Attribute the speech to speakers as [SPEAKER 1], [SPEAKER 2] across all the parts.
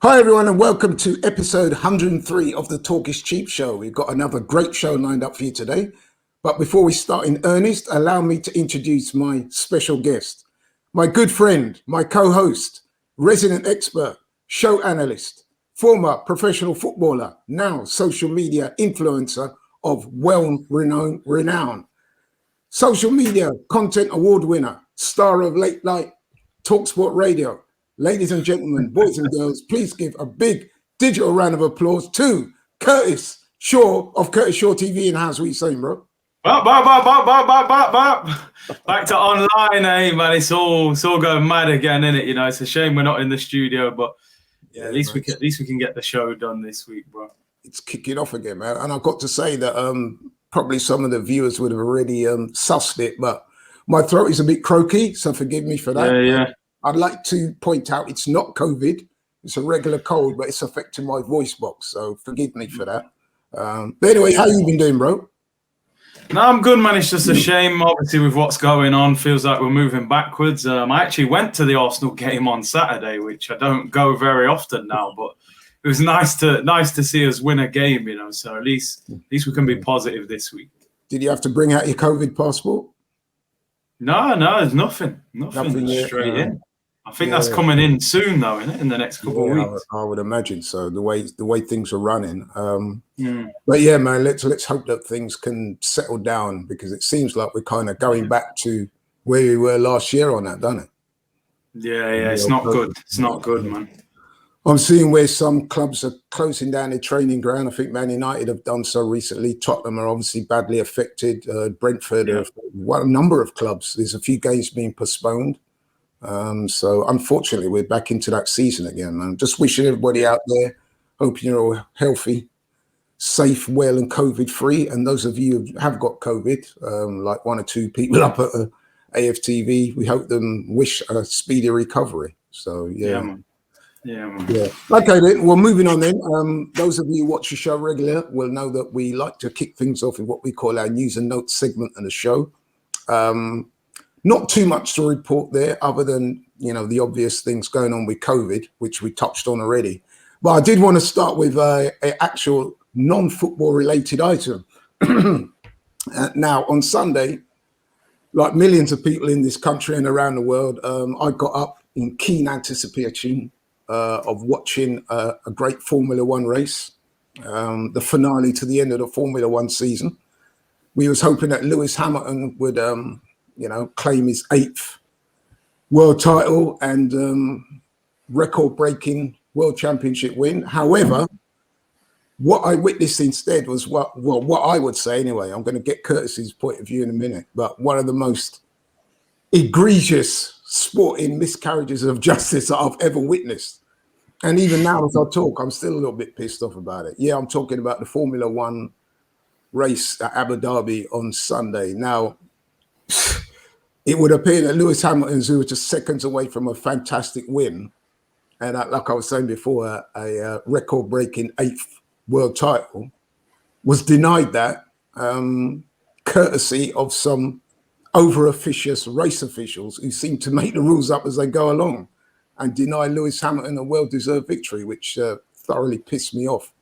[SPEAKER 1] Hi everyone and welcome to episode 103 of the Talk is Cheap show. We've got another great show lined up for you today. But before we start in earnest, allow me to introduce my special guest, my good friend, my co-host, resident expert, show analyst, former professional footballer, now social media influencer of renown, social media content award winner, star of Late Night Talksport Radio. Ladies and gentlemen, boys and girls, please give a big digital round of applause to Curtis Shaw of Curtis Shaw TV. And how's what you saying, bro?
[SPEAKER 2] Back to online, man. It's all going mad again, isn't it? You know, it's a shame we're not in the studio, but yeah, at least we can get the show done this week, bro. It's
[SPEAKER 1] kicking off again, man. And I've got to say that probably some of the viewers would have already sussed it, but my throat is a bit croaky, so forgive me for that.
[SPEAKER 2] Yeah.
[SPEAKER 1] I'd like to point out it's not COVID. It's a regular cold, but it's affecting my voice box. So forgive me for that. But anyway, how you been doing, bro?
[SPEAKER 2] No, I'm good, man. It's just a shame, obviously, with what's going on. Feels like we're moving backwards. I actually went to the Arsenal game on Saturday, which I don't go very often now, but it was nice to see us win a game, you know. So at least we can be positive this week.
[SPEAKER 1] Did you have to bring out your COVID passport?
[SPEAKER 2] No, there's nothing straight in. I think that's coming in soon, though, isn't it? In the next couple of weeks.
[SPEAKER 1] I would imagine so. The way things are running. But yeah, man, let's hope that things can settle down because it seems like we're kind of going back to where we were last year on that, doesn't it?
[SPEAKER 2] Yeah, it's not good. It's not good, man.
[SPEAKER 1] I'm seeing where some clubs are closing down their training ground. I think Man United have done so recently. Tottenham are obviously badly affected. Brentford, a number of clubs. There's a few games being postponed. So unfortunately, we're back into that season again. I'm just wishing everybody out there, hoping you're all healthy, safe, well, and COVID-free. And those of you who have got COVID, like one or two people up at AFTV, we hope them wish a speedy recovery. So, yeah. Okay, then. Well, moving on then. Those of you who watch the show regularly will know that we like to kick things off with what we call our news and notes segment of the show. Not too much to report there other than, you know, the obvious things going on with COVID, which we touched on already. But I did want to start with an actual non-football related item. Now, on Sunday, like millions of people in this country and around the world, I got up in keen anticipation of watching a great Formula One race, the finale to the end of the Formula One season. We was hoping that Lewis Hamilton would, claim his 8th world title and record-breaking world championship win. However, what I witnessed instead was what I would say anyway. I'm going to get Curtis's point of view in a minute, but one of the most egregious sporting miscarriages of justice that I've ever witnessed. And even now, as I talk, I'm still a little bit pissed off about it. Yeah, I'm talking about the Formula One race at Abu Dhabi on Sunday. Now, it would appear that Lewis Hamilton, who was just seconds away from a fantastic win, and like I was saying before, a record-breaking 8th world title, was denied that courtesy of some over-officious race officials who seem to make the rules up as they go along and deny Lewis Hamilton a well-deserved victory, which thoroughly pissed me off.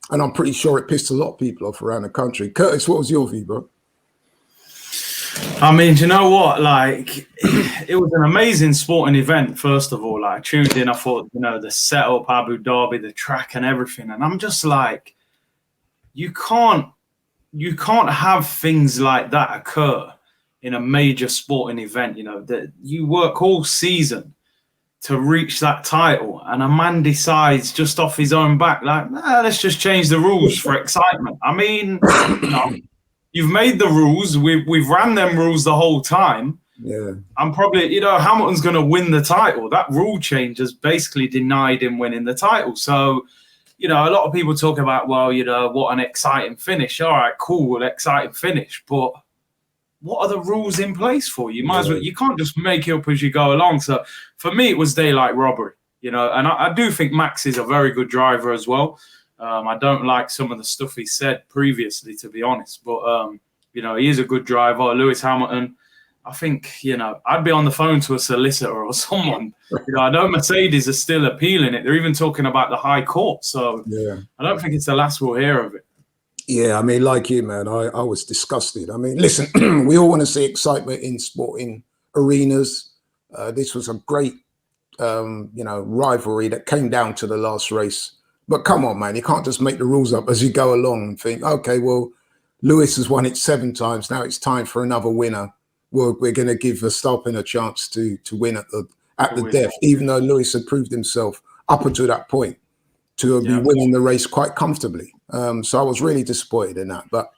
[SPEAKER 1] And I'm pretty sure it pissed a lot of people off around the country. Curtis, what was your view, bro?
[SPEAKER 2] I mean, do you know what? Like, it was an amazing sporting event, first of all. Like, I tuned in, I thought, you know, the setup, Abu Dhabi, the track and everything. And I'm just like, you can't have things like that occur in a major sporting event, you know, that you work all season to reach that title, and a man decides just off his own back, like, let's just change the rules for excitement. I mean, you've made the rules. We've ran them rules the whole time.
[SPEAKER 1] Yeah.
[SPEAKER 2] I'm probably, Hamilton's going to win the title. That rule change has basically denied him winning the title. So, a lot of people talk about, well, what an exciting finish. All right, cool, exciting finish. But what are the rules in place for? You might as well, you can't just make it up as you go along. So for me, it was daylight robbery, and I do think Max is a very good driver as well. I don't like some of the stuff he said previously, to be honest, but he is a good driver. Lewis Hamilton, I think, I'd be on the phone to a solicitor or someone. I know Mercedes are still appealing it. They're even talking about the High Court. So
[SPEAKER 1] Yeah.
[SPEAKER 2] I don't think it's the last we'll hear of it.
[SPEAKER 1] Yeah, I mean, like you, man, I was disgusted. I mean, listen, we all want to see excitement in sporting arenas. This was a great, rivalry that came down to the last race. But come on, man, you can't just make the rules up as you go along and think, okay, well, Lewis has won it 7 times. Now it's time for another winner. Well, we're going to give Verstappen a chance to win at the death, even though Lewis had proved himself up until that point to be winning the race quite comfortably. So I was really disappointed in that. But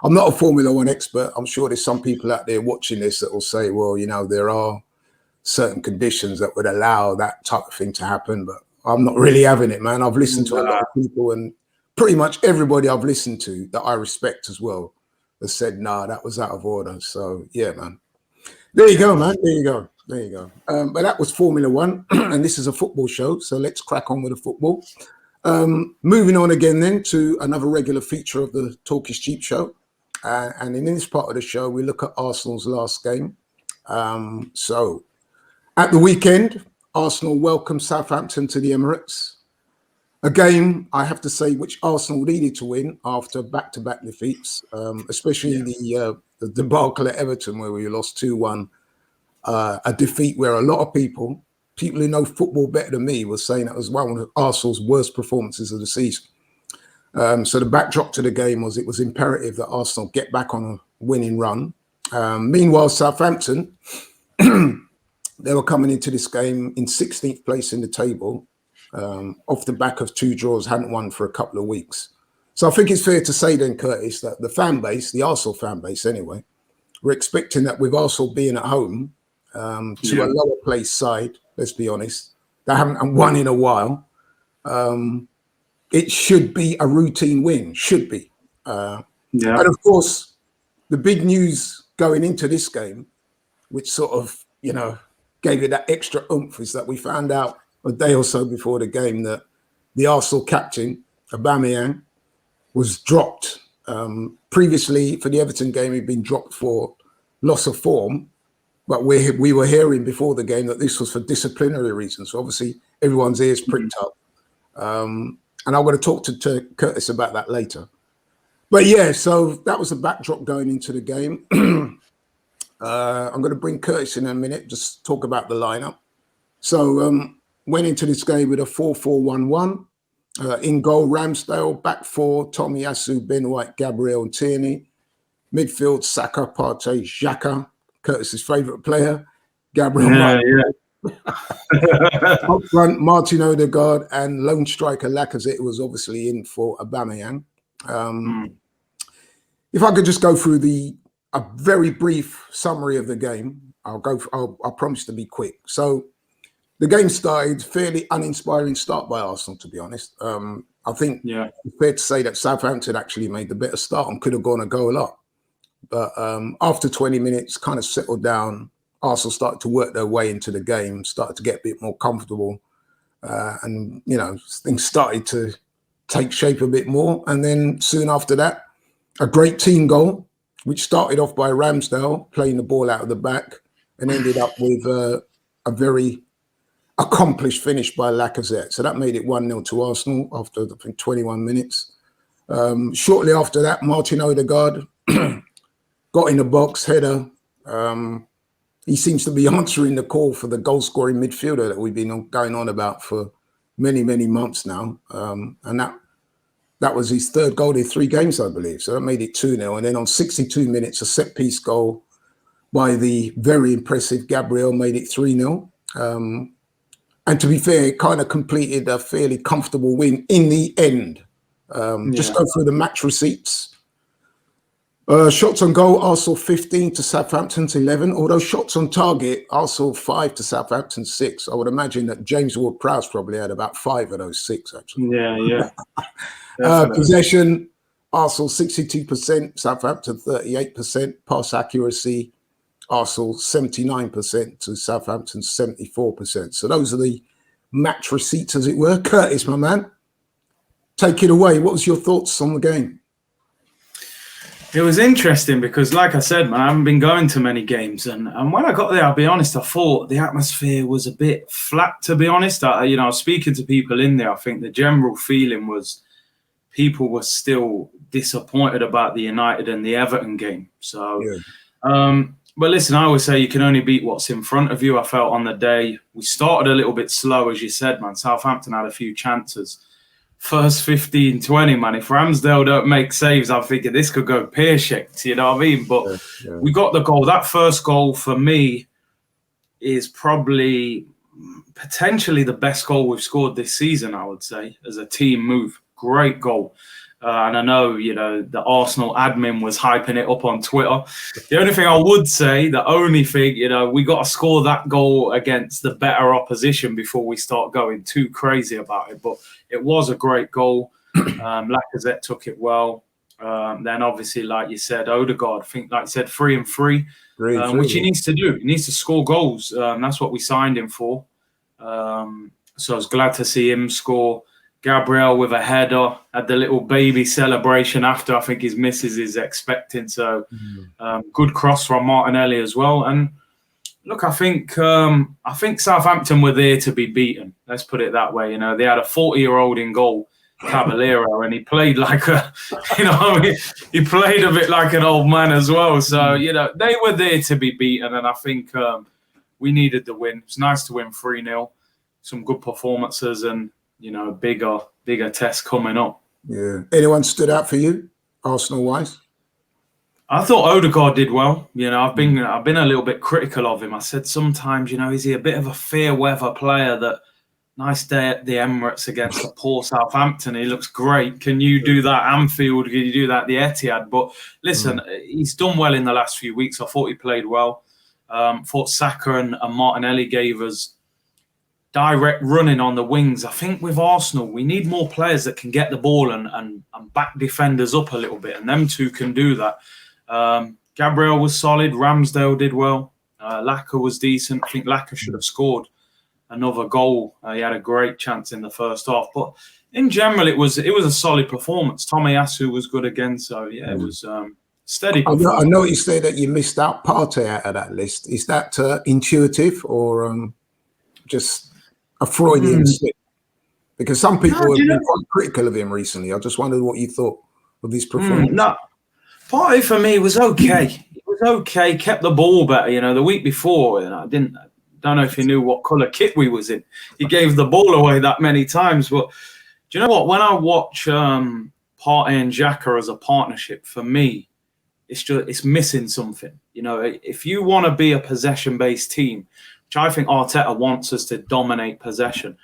[SPEAKER 1] I'm not a Formula One expert. I'm sure there's some people out there watching this that will say, well, there are certain conditions that would allow that type of thing to happen. But I'm not really having it, man. I've listened to a lot of people, and pretty much everybody I've listened to that I respect as well has said, nah, that was out of order. So, yeah, man. There you go, man. There you go. But that was Formula One, and this is a football show. So let's crack on with the football. Moving on again then to another regular feature of the Talk is Cheap show. And in this part of the show, we look at Arsenal's last game. So at the weekend, Arsenal welcomed Southampton to the Emirates. A game, I have to say, which Arsenal needed to win after back-to-back defeats, especially the debacle at Everton where we lost 2-1. A defeat where a lot of people who know football better than me, were saying it was one of Arsenal's worst performances of the season. So the backdrop to the game was it was imperative that Arsenal get back on a winning run. Meanwhile, Southampton, they were coming into this game in 16th place in the table, off the back of 2 draws, hadn't won for a couple of weeks. So I think it's fair to say then, Curtis, that the fan base, the Arsenal fan base anyway, we're expecting that with Arsenal being at home to a lower place side, let's be honest, they haven't won in a while. It should be a routine win, should be. And of course, the big news going into this game, which sort of, gave it that extra oomph, is that we found out a day or so before the game that the Arsenal captain, Aubameyang, was dropped. Previously, for the Everton game, he'd been dropped for loss of form. But we were hearing before the game that this was for disciplinary reasons. So obviously, everyone's ears pricked up. And I'm going to talk to Curtis about that later. But yeah, so that was the backdrop going into the game. I'm going to bring Curtis in a minute, just talk about the lineup. So went into this game with a 4-4-1-1. In goal, Ramsdale. Back 4, Tomiyasu, Ben White, Gabriel and Tierney. Midfield, Saka, Partey, Xhaka. Curtis's favourite player, Gabriel. Up front, Martin Odegaard, and lone striker Lacazette was obviously in for Aubameyang. If I could just go through a very brief summary of the game, I promise to be quick. So the game started fairly uninspiring start by Arsenal, to be honest. I think it's fair to say that Southampton actually made the better start and could have gone a goal up. But after 20 minutes, kind of settled down. Arsenal started to work their way into the game, started to get a bit more comfortable. And, things started to take shape a bit more. And then soon after that, a great team goal, which started off by Ramsdale playing the ball out of the back and ended up with a very accomplished finish by Lacazette. So that made it 1-0 to Arsenal after, I think, 21 minutes. Shortly after that, Martin Odegaard got in the box, header. He seems to be answering the call for the goal-scoring midfielder that we've been going on about for many, many months now. And that was his 3rd goal in 3 games, I believe. So that made it 2-0. And then on 62 minutes, a set-piece goal by the very impressive Gabriel made it 3-0. And to be fair, it kind of completed a fairly comfortable win in the end. Just go through the match receipts. Shots on goal, Arsenal 15 to Southampton's 11. Although shots on target, Arsenal 5 to Southampton 6. I would imagine that James Ward-Prowse probably had about 5 of those 6, actually. Possession, Arsenal 62%, Southampton 38%. Pass accuracy, Arsenal 79% to Southampton 74%. So those are the match receipts, as it were. Curtis, my man, take it away. What was your thoughts on the game?
[SPEAKER 2] It was interesting because, like I said, man, I haven't been going to many games, and when I got there, I'll be honest, I thought the atmosphere was a bit flat. To be honest, I was speaking to people in there. I think the general feeling was people were still disappointed about the United and the Everton game. So, but listen, I always say you can only beat what's in front of you. I felt on the day we started a little bit slow, as you said, man. Southampton had a few chances. First 15, 20, man. If Ramsdale don't make saves, I'm thinking this could go pear-shaped, you know what I mean? But we got the goal. That first goal for me is probably potentially the best goal we've scored this season, I would say, as a team move. Great goal. And I know, the Arsenal admin was hyping it up on Twitter. The only thing I would say, we got to score that goal against the better opposition before we start going too crazy about it. But it was a great goal. Lacazette took it well. Then obviously, like you said, Odegaard, I think, like you said, 3 and 3, which he needs to do. He needs to score goals. That's what we signed him for. So I was glad to see him score. Gabriel with a header, had the little baby celebration after. I think his missus is expecting. So good cross from Martinelli as well. And look, I think Southampton were there to be beaten. Let's put it that way. They had a 40-year-old in goal, Caballero, and he played like he played a bit like an old man as well. So, they were there to be beaten. And I think we needed the win. It's nice to win 3-0. Some good performances and, bigger tests coming up. Yeah.
[SPEAKER 1] Anyone stood out for you, Arsenal-wise?
[SPEAKER 2] I thought Odegaard did well. I've been a little bit critical of him. I said sometimes, is he a bit of a fair weather player that nice day at the Emirates against a poor Southampton. He looks great. Can you do that Anfield? Can you do that the Etihad? But listen, he's done well in the last few weeks. I thought he played well. Thought Saka and Martinelli gave us direct running on the wings. I think with Arsenal, we need more players that can get the ball and back defenders up a little bit, and them two can do that. Gabriel was solid. Ramsdale did well. Laka was decent. I think Laka should have scored another goal. He had a great chance in the first half. But in general, it was a solid performance. Tomiyasu was good again. So, it was steady performance.
[SPEAKER 1] I know you say that you missed out Partey out of that list. Is that intuitive or just a Freudian slip? Because some people have been quite critical of him recently. I just wondered what you thought of his performance.
[SPEAKER 2] No, Partey for me was okay. He was okay. Kept the ball better. The week before, I don't know if he knew what colour kit we was in. He gave the ball away that many times. But do you know what? When I watch Partey and Xhaka as a partnership, for me, it's missing something. If you want to be a possession-based team, which I think Arteta wants us to dominate possession,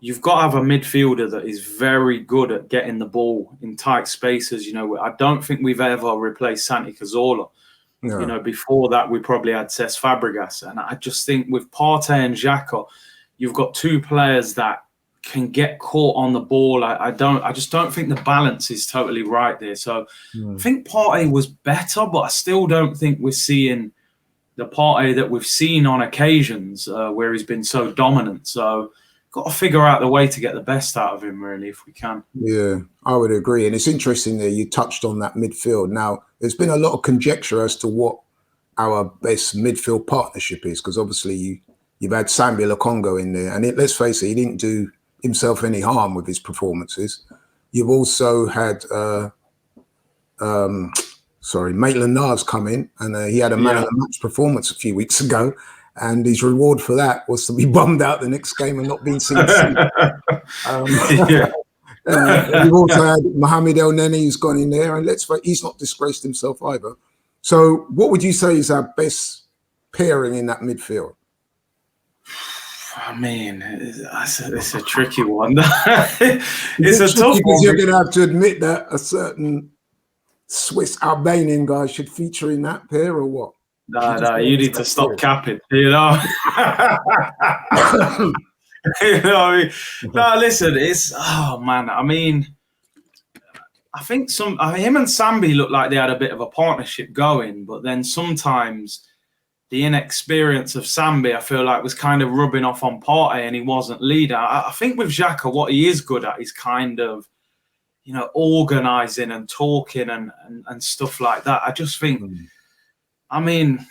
[SPEAKER 2] you've got to have a midfielder that is very good at getting the ball in tight spaces. I don't think we've ever replaced Santi Cazorla. No. Before that, we probably had Cesc Fabregas. And I just think with Partey and Xhaka, you've got two players that can get caught on the ball. I just don't think the balance is totally right there. So I think Partey was better, but I still don't think we're seeing the Partey that we've seen on occasions where he's been so dominant. So got to figure out the way to get the best out of him, really, if we can.
[SPEAKER 1] Yeah, I would agree. And it's interesting that you touched on that midfield. Now, there's been a lot of conjecture as to what our best midfield partnership is, because obviously you've had Sambi Lokonga in there. And let's face it, he didn't do himself any harm with his performances. You've also had Maitland-Niles come in, and he had a man of the match performance a few weeks ago, and his reward for that was to be bummed out the next game and not being seen. We've also had Mohamed El Neni, who's gone in there, and he's not disgraced himself either. So what would you say is our best pairing in that midfield?
[SPEAKER 2] I mean, it's a tricky one. It's a tough one.
[SPEAKER 1] You're going to have to admit that a certain Swiss Albanian guy should feature in that pair, or what?
[SPEAKER 2] No, you need to stop capping. No, listen, it's man. I mean, I think him and Sambi looked like they had a bit of a partnership going, but then sometimes the inexperience of Sambi, I feel like, was kind of rubbing off on Partey, and he wasn't leader. I think with Xhaka, what he is good at is kind of, organising and talking and stuff like that. I just think, I mean,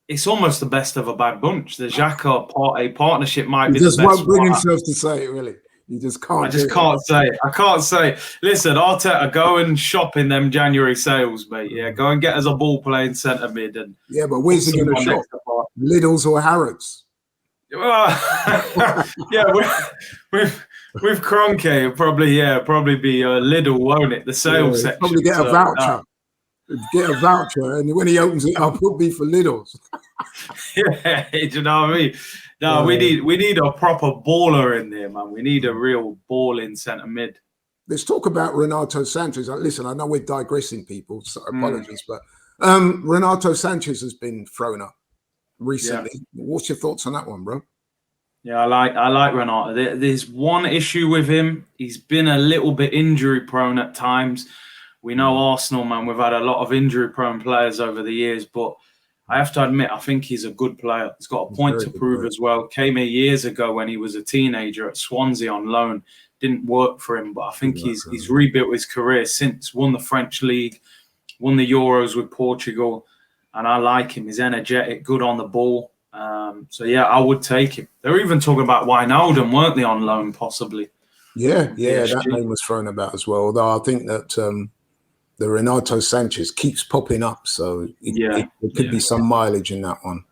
[SPEAKER 2] it's almost the best of a bad bunch. The Xhaka partnership might be the best.
[SPEAKER 1] He just won't bring himself to say it, really. You just can't.
[SPEAKER 2] I just can't say it. I can't say. Listen, Arteta, go and shop in them January sales, mate. Yeah, go and get us a ball playing centre mid. And
[SPEAKER 1] yeah, but where's he going to shop? Lidl's or Harrods?
[SPEAKER 2] Well, yeah, with Kroenke, it'll probably be Lidl, won't it? The sales section.
[SPEAKER 1] Probably get a voucher. Get a voucher, and when he opens it up, it'll be for Lidl's.
[SPEAKER 2] Yeah, do you know what I mean? No, we need a proper baller in there, man. We need a real balling centre mid.
[SPEAKER 1] Let's talk about Renato Sanches. Listen, I know we're digressing, people, so apologies, but Renato Sanches has been thrown up recently. Yeah. What's your thoughts on that one, bro?
[SPEAKER 2] Yeah, I like Renato. There's one issue with him. He's been a little bit injury prone at times. We know Arsenal, man. We've had a lot of injury prone players over the years, but I have to admit, I think he's a good player. He's got a point to prove as well. Came here years ago when he was a teenager at Swansea on loan. Didn't work for him, but I think he's rebuilt his career since. Won the French league, won the Euros with Portugal, and I like him. He's energetic, good on the ball. So yeah, I would take him. They were even talking about Wijnaldum, weren't they, on loan possibly?
[SPEAKER 1] Yeah, that name was thrown about as well. Although I think that the Renato Sanches keeps popping up, so it could be some mileage in that one.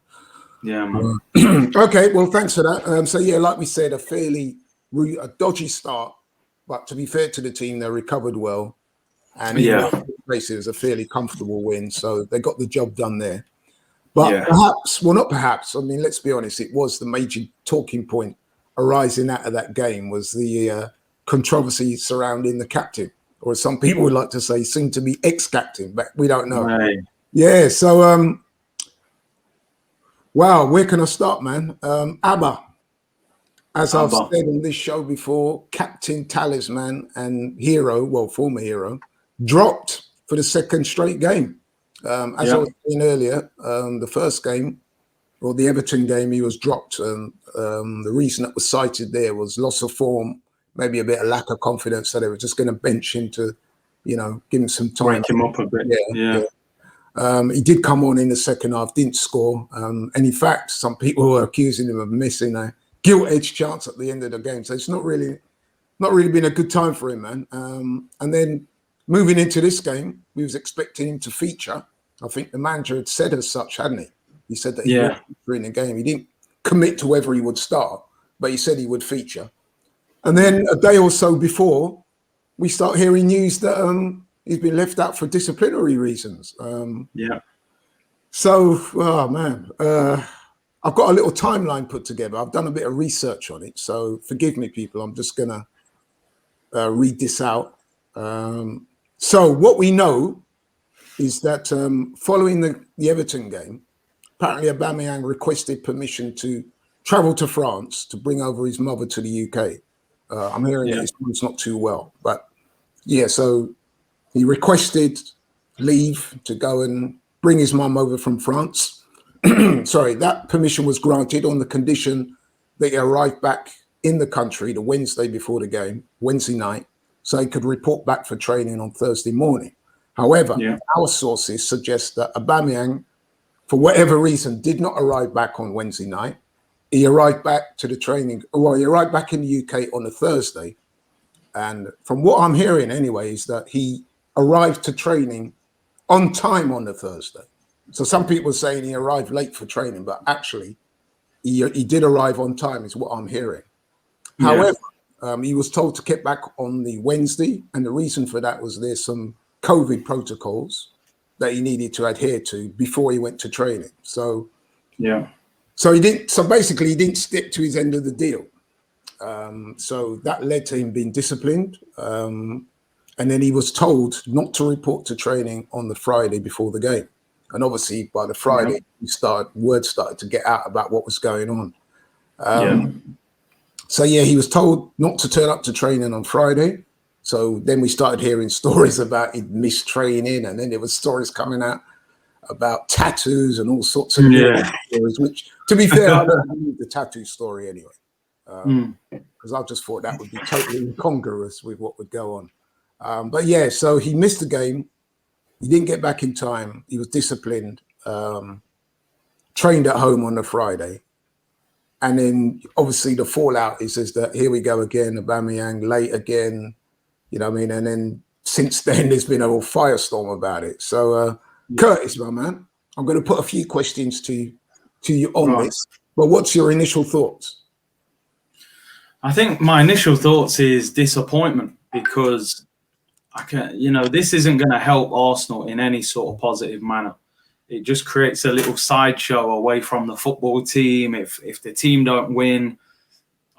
[SPEAKER 2] Yeah, man.
[SPEAKER 1] Okay, well, thanks for that. So yeah, like we said, a dodgy start, but to be fair to the team, they recovered well, and it was a fairly comfortable win. So they got the job done there. But not perhaps. I mean, let's be honest. It was the major talking point arising out of that game was the controversy surrounding the captain, or as some people would like to say, soon to be ex-captain, but we don't know.
[SPEAKER 2] Right.
[SPEAKER 1] Yeah. So, wow, where can I start, man? Auba, as I've said on this show before, captain, talisman, and hero, well, former hero, dropped for the second straight game. As I was saying earlier, the first game, or the Everton game, he was dropped. The reason that was cited there was loss of form, maybe a bit of lack of confidence, so they were just going to bench him to, give him some time.
[SPEAKER 2] Wake him up a bit. Yeah.
[SPEAKER 1] He did come on in the second half, didn't score. And in fact, some people were accusing him of missing a gilt-edged chance at the end of the game. So it's not really been a good time for him, man. And then moving into this game, we was expecting him to feature. I think the manager had said as such, hadn't he? He said that he would feature in the game. He didn't commit to whether he would start, but he said he would feature. And then a day or so before, we start hearing news that he's been left out for disciplinary reasons. So, oh man, I've got a little timeline put together. I've done a bit of research on it. So forgive me, people. I'm just going to read this out. So what we know is that following the Everton game, apparently Aubameyang requested permission to travel to France to bring over his mother to the UK. I'm hearing that his mum's not too well, but so he requested leave to go and bring his mum over from France. Sorry, that permission was granted on the condition that he arrived back in the country the Wednesday before the game, Wednesday night, so he could report back for training on Thursday morning. However, our sources suggest that Aubameyang, for whatever reason, did not arrive back on Wednesday night. He arrived back to the training. Well, he arrived back in the UK on a Thursday. And from what I'm hearing anyway, is that he arrived to training on time on the Thursday. So some people are saying he arrived late for training, but actually he did arrive on time is what I'm hearing. However, he was told to get back on the Wednesday. And the reason for that was there's some COVID protocols that he needed to adhere to before he went to training. So, so he didn't. So basically, he didn't stick to his end of the deal. So that led to him being disciplined. And then he was told not to report to training on the Friday before the game. And obviously, by the Friday, word started to get out about what was going on. So he was told not to turn up to training on Friday. So then we started hearing stories about he'd missed training, and then there was stories coming out about tattoos and all sorts of stories, which, to be fair, I don't believe the tattoo story anyway, because I just thought that would be totally incongruous with what would go on. But yeah, so he missed the game. He didn't get back in time. He was disciplined. Trained at home on the Friday. And then obviously the fallout is that here we go again, Aubameyang late again, you know what I mean? And then since then, there's been a whole firestorm about it. So, Curtis, my man, I'm going to put a few questions to you on this, but what's your initial thoughts?
[SPEAKER 2] I think my initial thoughts is disappointment, because this isn't going to help Arsenal in any sort of positive manner. It just creates a little sideshow away from the football team. If the team don't win,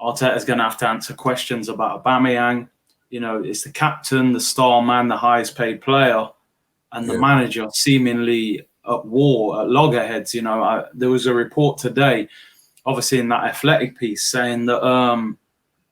[SPEAKER 2] Arteta's going to have to answer questions about Aubameyang. It's the captain, the star man, the highest paid player, and the manager seemingly at war, at loggerheads. There was a report today, obviously in that Athletic piece, saying that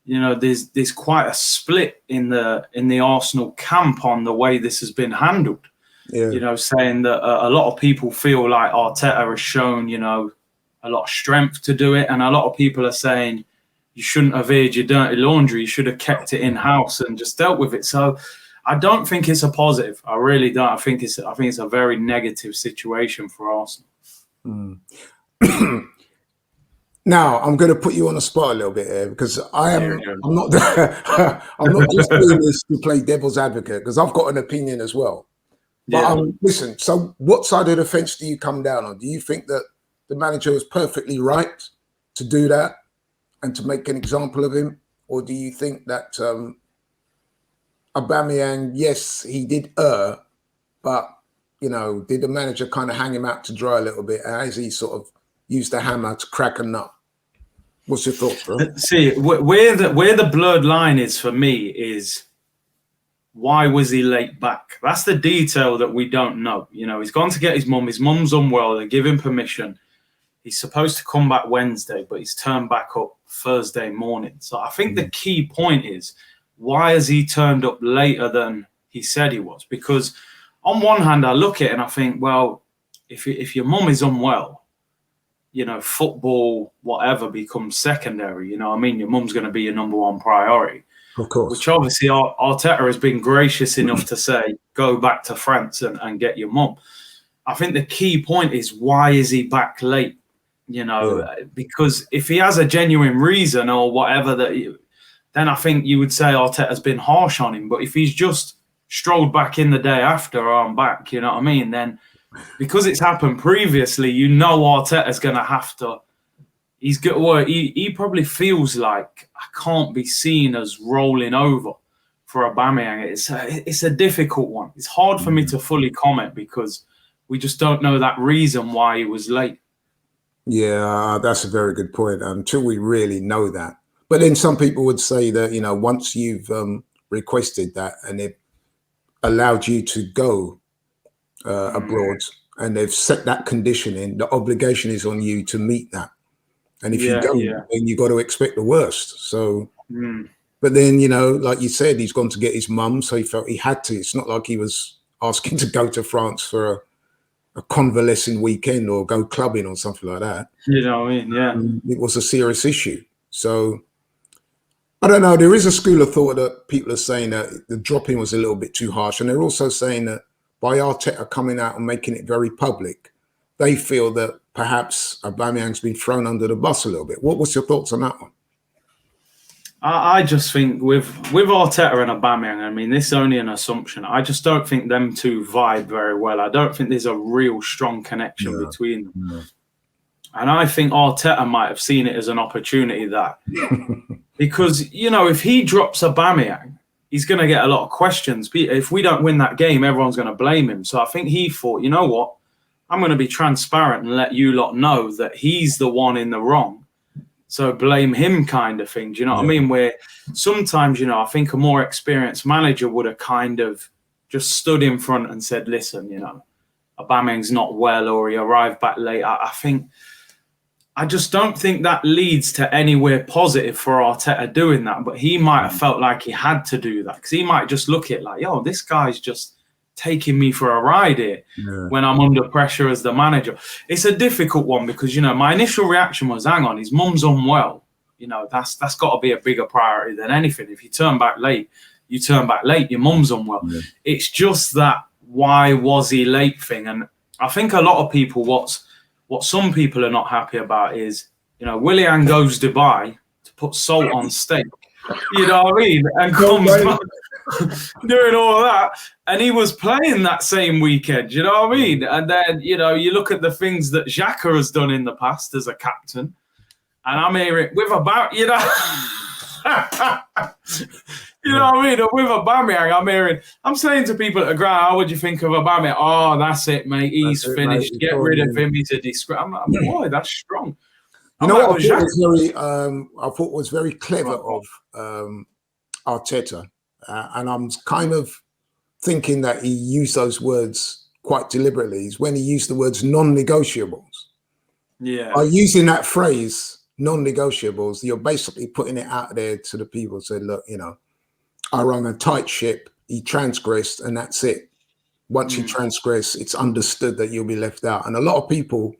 [SPEAKER 2] there's quite a split in the Arsenal camp on the way this has been handled. Yeah. Saying that a lot of people feel like Arteta has shown, a lot of strength to do it. And a lot of people are saying you shouldn't have aired your dirty laundry. You should have kept it in-house and just dealt with it. So I don't think it's a positive. I really don't. I think it's a very negative situation for Arsenal.
[SPEAKER 1] Now, I'm going to put you on the spot a little bit here, because I'm not just doing this to play devil's advocate, because I've got an opinion as well. But listen, so what side of the fence do you come down on? Do you think that the manager was perfectly right to do that and to make an example of him? Or do you think that Aubameyang, yes, he did err, but, did the manager kind of hang him out to dry a little bit as he sort of used the hammer to crack a nut? What's your thoughts, bro?
[SPEAKER 2] See, where the blurred line is for me is, why was he late back? That's the detail that we don't know. He's gone to get his mum. His mum's unwell. They give him permission. He's supposed to come back Wednesday, but he's turned back up Thursday morning. So I think the key point is, why has he turned up later than he said he was? Because on one hand, I look at it and I think, well, if your mum is unwell, football, whatever, becomes secondary. Your mum's going to be your number one priority.
[SPEAKER 1] Of course. Which
[SPEAKER 2] obviously Arteta has been gracious enough to say, go back to France and get your mum. I think the key point is, why is he back late? Because if he has a genuine reason or whatever, then I think you would say Arteta's been harsh on him. But if he's just strolled back in the day after, I'm back, then because it's happened previously, Arteta's going to have to. He probably feels like, I can't be seen as rolling over for Aubameyang. It's a difficult one. It's hard for me to fully comment because we just don't know that reason why he was late.
[SPEAKER 1] Yeah, that's a very good point. Until we really know that. But then some people would say that, once you've requested that and it allowed you to go abroad and they've set that condition in, the obligation is on you to meet that. And if you don't, then you got to expect the worst. So, but then, like you said, he's gone to get his mum, so he felt he had to. It's not like he was asking to go to France for a convalescing weekend or go clubbing or something like that.
[SPEAKER 2] You know what I mean? Yeah.
[SPEAKER 1] It was a serious issue. So, I don't know. There is a school of thought that people are saying that the dropping was a little bit too harsh. And they're also saying that by Arteta coming out and making it very public, they feel that perhaps Aubameyang's been thrown under the bus a little bit. What's your thoughts on that one?
[SPEAKER 2] I just think with Arteta and Aubameyang, this is only an assumption. I just don't think them two vibe very well. I don't think there's a real strong connection between them. No. And I think Arteta might have seen it as an opportunity that because, if he drops Aubameyang, he's going to get a lot of questions. If we don't win that game, everyone's going to blame him. So I think he thought, you know what? I'm going to be transparent and let you lot know that he's the one in the wrong. So blame him kind of thing. Do you know what I mean? Where sometimes, I think a more experienced manager would have kind of just stood in front and said, listen, Aubameyang's not well or he arrived back late. I just don't think that leads to anywhere positive for Arteta doing that. But he might have felt like he had to do that because he might just look at it like, yo, this guy's just taking me for a ride here when I'm under pressure as the manager. It's a difficult one because, my initial reaction was, hang on, his mum's unwell. That's got to be a bigger priority than anything. If you turn back late, you turn back late, your mum's unwell.
[SPEAKER 1] Yeah.
[SPEAKER 2] It's just that why was he late thing. And I think a lot of people, what some people are not happy about is, you know, Willian goes Dubai to put salt on steak, you know what I mean, and comes back doing all that, and he was playing that same weekend, you know what I mean? And then, you know, you look at the things that Xhaka has done in the past as a captain, and I'm hearing with about, you know, you know what I mean? With Aubameyang, I'm saying to people at the ground, how would you think of Aubameyang? Oh, that's it, mate. He's finished. Mate. Get rid of him. He's a disgrace. I'm like, boy, that's strong.
[SPEAKER 1] You know what I thought was very clever of Arteta, and I'm kind of thinking that he used those words quite deliberately, is when he used the words non-negotiables.
[SPEAKER 2] Yeah.
[SPEAKER 1] By using that phrase, non-negotiables, you're basically putting it out there to the people, say, look, you know, I run a tight ship, he transgressed, and that's it. Once you transgress, it's understood that you'll be left out. And a lot of people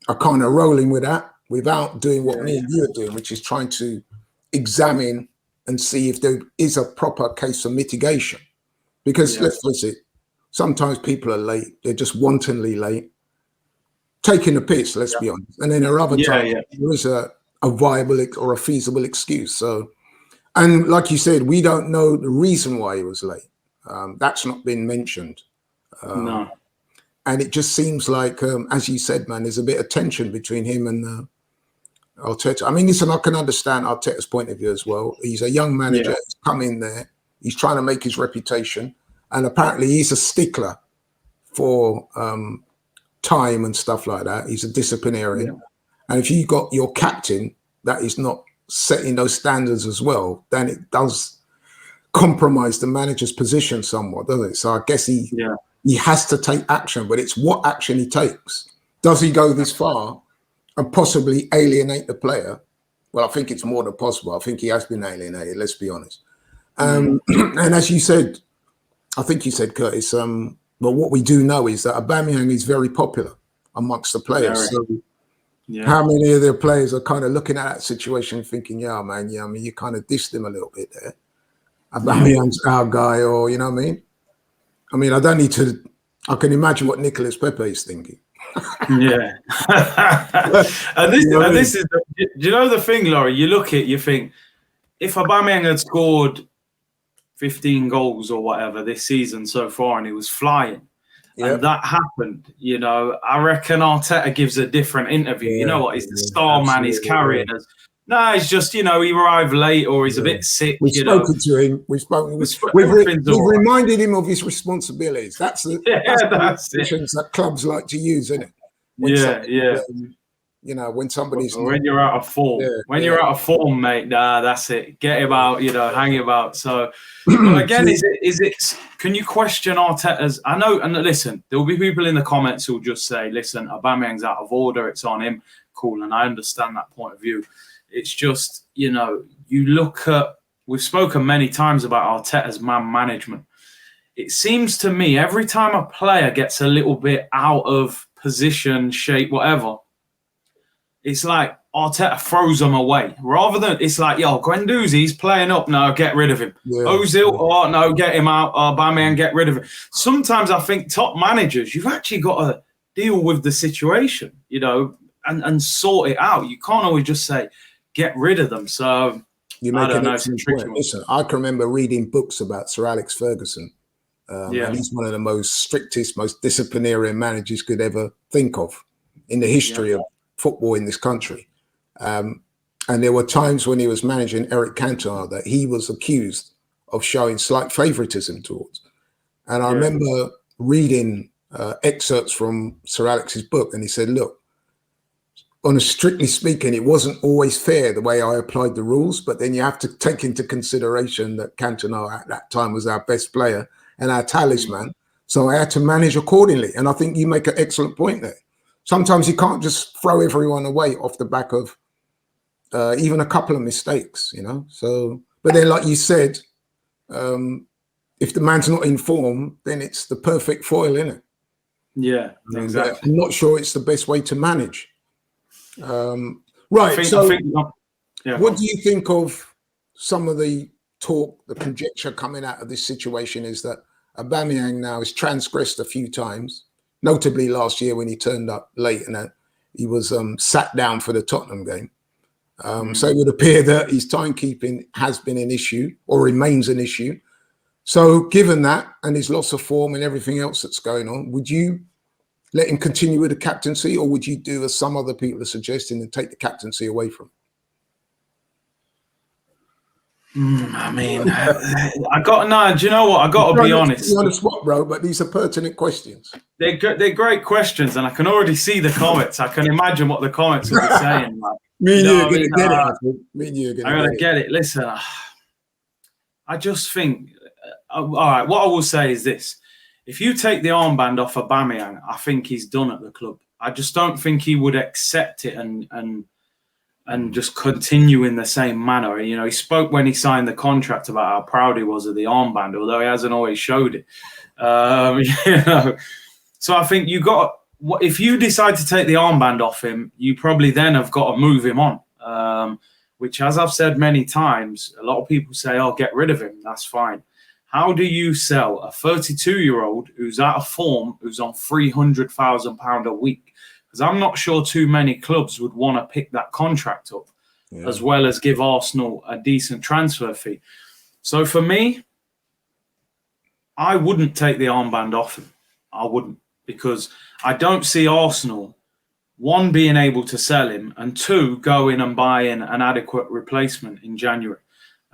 [SPEAKER 1] are kind of rolling with that without doing what me and you are doing, which is trying to examine and see if there is a proper case of mitigation. Because let's face it, sometimes people are late. They're just wantonly late, taking the piss, let's be honest. And then there are other times there is a viable or a feasible excuse. So, and like you said, we don't know the reason why he was late. That's not been mentioned.
[SPEAKER 2] No.
[SPEAKER 1] And it just seems like, as you said, man, there's a bit of tension between him and Arteta. I mean, listen, I can understand Arteta's point of view as well. He's a young manager. He's come in there. He's trying to make his reputation. And apparently he's a stickler for time and stuff like that. He's a disciplinarian. Yeah. And if you got your captain that is not setting those standards as well, then it does compromise the manager's position somewhat, doesn't it? So I guess he has to take action, but it's what action he takes. Does he go this far and possibly alienate the player? Well, I think it's more than possible. I think he has been alienated, let's be honest. And as you said, I think you said, Curtis, but what we do know is that Aubameyang is very popular amongst the players. So how many of their players are kind of looking at that situation thinking, I mean, you kind of dissed him a little bit there. Aubameyang's our guy, or, you know what I mean? I mean, I can imagine what Nicolas Pepe is thinking.
[SPEAKER 2] And this is, do you know the thing, Laurie? You look at, you think, if Aubameyang had scored 15 goals or whatever this season so far and he was flying, and that happened, you know, I reckon Arteta gives a different interview. You know what? He's the star man. He's carrying us. No, it's just, you know, he arrived late or he's a bit sick.
[SPEAKER 1] We've spoken to him. We've reminded him of his responsibilities. That's the positions that clubs like to use, isn't it? You know, when somebody's
[SPEAKER 2] when you're out of form. You're out of form, mate, that's it. Get him out, you know, hang him out. So again, is it can you question Arteta's? I know, and listen, there will be people in the comments who'll just say, listen, Aubameyang's out of order, it's on him. Cool, and I understand that point of view. It's just, you know, you look at, we've spoken many times about Arteta's man management. It seems to me every time a player gets a little bit out of position, shape, whatever, it's like Arteta throws them away. Rather than, it's like, yo, Guendouzi's playing up, no, get rid of him. Ozil, oh, no, get him out. Aubameyang, get rid of him. Sometimes I think top managers, you've actually got to deal with the situation, you know, and sort it out. You can't always just say, get rid of them. So
[SPEAKER 1] you make an excellent point. Listen, I can remember reading books about Sir Alex Ferguson. And he's one of the most strictest, most disciplinarian managers could ever think of in the history of football in this country. And there were times when he was managing Eric Cantona that he was accused of showing slight favoritism towards. And I remember reading excerpts from Sir Alex's book, and he said, look, on a strictly speaking, it wasn't always fair the way I applied the rules, but then you have to take into consideration that Cantona at that time was our best player and our talisman. So I had to manage accordingly. And I think you make an excellent point there. Sometimes you can't just throw everyone away off the back of even a couple of mistakes, you know. So, but then, like you said, if the man's not in form, then it's the perfect foil, isn't it?
[SPEAKER 2] Yeah, exactly.
[SPEAKER 1] I'm not sure it's the best way to manage. Right. What do you think of some of the talk, the conjecture coming out of this situation is that Aubameyang now has transgressed a few times, notably last year when he turned up late and he was sat down for the Tottenham game. So it would appear that his timekeeping has been an issue or remains an issue. So given that and his loss of form and everything else that's going on, would you let him continue with the captaincy, or would you do as some other people are suggesting and take the captaincy away from him?
[SPEAKER 2] I mean, do you know what? I got to be honest.
[SPEAKER 1] You're on the spot, bro, but these are pertinent questions.
[SPEAKER 2] They're great questions, and I can already see the comments. I can imagine what the comments will be saying. Like,
[SPEAKER 1] Me and you are going to get it. Me and you are going to
[SPEAKER 2] I'm going to get it. Listen, I just think, all right, what I will say is this. If you take the armband off Aubameyang, I think he's done at the club. I just don't think he would accept it and just continue in the same manner. You know, he spoke when he signed the contract about how proud he was of the armband, although he hasn't always showed it. You know, so I think if you decide to take the armband off him, you probably then have got to move him on. Which, as I've said many times, a lot of people say, "Oh, get rid of him." That's fine. How do you sell a 32-year-old who's out of form, who's on £300,000 a week? Because I'm not sure too many clubs would want to pick that contract up, as well as give Arsenal a decent transfer fee. So for me, I wouldn't take the armband off him. I wouldn't, because I don't see Arsenal, one, being able to sell him, and two, go in and buy in an adequate replacement in January.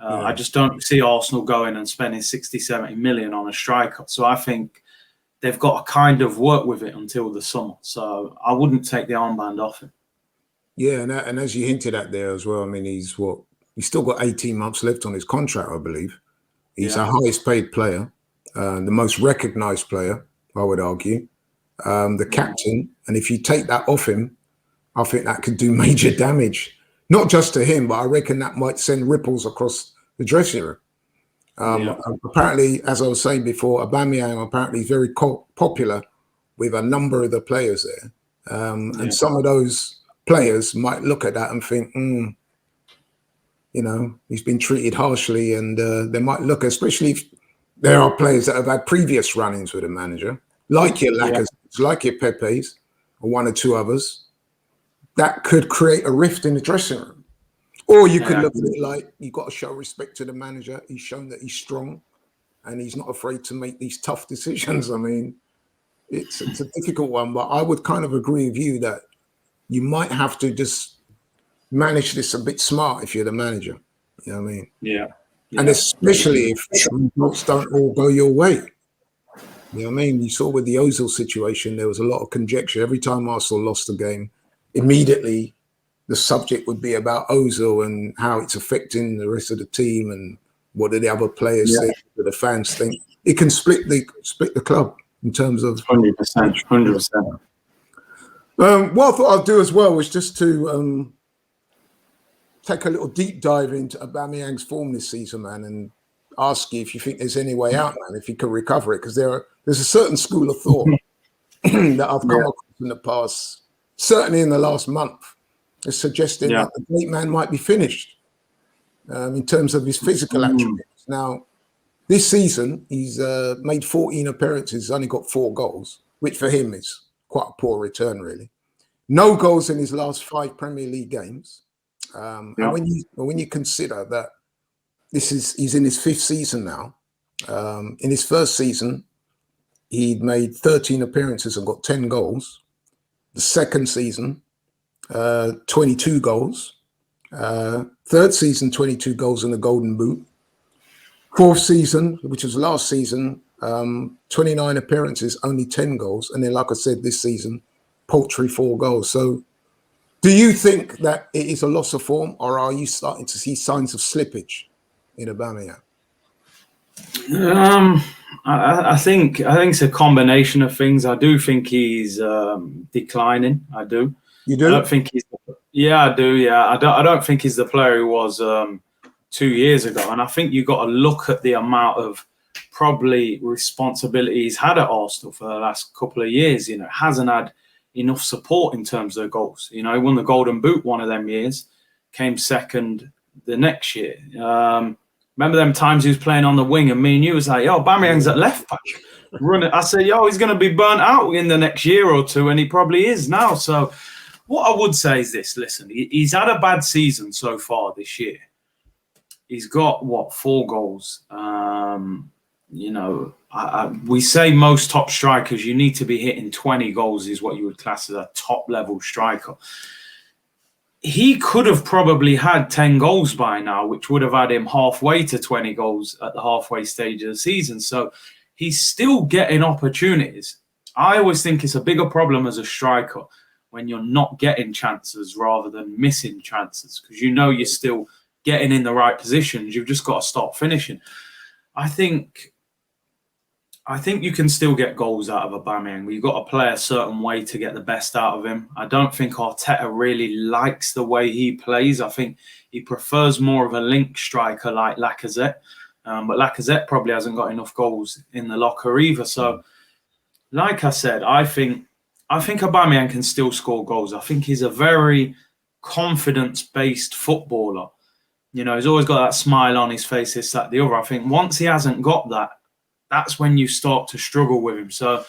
[SPEAKER 2] I just don't see Arsenal going and spending 60, 70 million on a striker. So I think they've got to kind of work with it until the summer. So I wouldn't take the armband off him.
[SPEAKER 1] Yeah, and as you hinted at there as well, I mean, he's still got 18 months left on his contract, I believe. He's our highest paid player, the most recognised player, I would argue, the captain. And if you take that off him, I think that could do major damage. Not just to him, but I reckon that might send ripples across the dressing room. Apparently, as I was saying before, Aubameyang apparently is very popular with a number of the players there. And some of those players might look at that and think, you know, he's been treated harshly. And they might look, especially if there are players that have had previous run-ins with a manager, like your Lacazettes, like your Pepes, or one or two others, that could create a rift in the dressing room. Or you could look at it like, you've got to show respect to the manager. He's shown that he's strong and he's not afraid to make these tough decisions. I mean, it's a difficult one, but I would kind of agree with you that you might have to just manage this a bit smart if you're the manager. You know what I mean?
[SPEAKER 2] Yeah.
[SPEAKER 1] And especially if results don't all go your way. You know what I mean? You saw with the Ozil situation, there was a lot of conjecture. Every time Arsenal lost a game, immediately the subject would be about Ozil and how it's affecting the rest of the team and what do the other players think, what the fans think. It can split the club in terms of
[SPEAKER 2] 100%.
[SPEAKER 1] What I thought I'd do as well was just to take a little deep dive into Aubameyang's form this season, man, and ask you if you think there's any way out, man, if he can recover it, because there's a certain school of thought that I've come across in the past, certainly in the last month, is suggesting that the great man might be finished in terms of his physical attributes. Now, this season, he's made 14 appearances, only got 4 goals, which for him is quite a poor return, really. No goals in his last 5 Premier League games. And when you consider that he's in his 5th season now. In his first season, he'd made 13 appearances and got 10 goals. The second season, 22 goals. Third season, 22 goals and a golden boot. Fourth season, which was last season, 29 appearances, only 10 goals. And then, like I said, this season, paltry 4 goals. So do you think that it is a loss of form, or are you starting to see signs of slippage in Aubameyang?
[SPEAKER 2] I think it's a combination of things. I do think he's declining. I do.
[SPEAKER 1] You do?
[SPEAKER 2] I don't think he's. Yeah, I do. Yeah, I don't think he's the player he was 2 years ago. And I think you've got to look at the amount of probably responsibility he's had at Arsenal for the last couple of years. You know, hasn't had enough support in terms of goals. You know, he won the Golden Boot one of them years, came second the next year. Remember them times he was playing on the wing and me and you was like, yo, Aubameyang's at left back. I said, yo, he's going to be burnt out in the next year or two, and he probably is now. So what I would say is this. Listen, he's had a bad season so far this year. He's got, 4 goals? We say most top strikers, you need to be hitting 20 goals is what you would class as a top-level striker. He could have probably had 10 goals by now, which would have had him halfway to 20 goals at the halfway stage of the season. So he's still getting opportunities. I always think it's a bigger problem as a striker when you're not getting chances rather than missing chances, because you're still getting in the right positions. You've just got to start finishing. I think you can still get goals out of Aubameyang, but you've got to play a certain way to get the best out of him. I don't think Arteta really likes the way he plays. I think he prefers more of a link striker like Lacazette. But Lacazette probably hasn't got enough goals in the locker either. So, like I said, I think Aubameyang can still score goals. I think he's a very confidence-based footballer. He's always got that smile on his face, this, that, the other. I think once he hasn't got that, that's when you start to struggle with him. So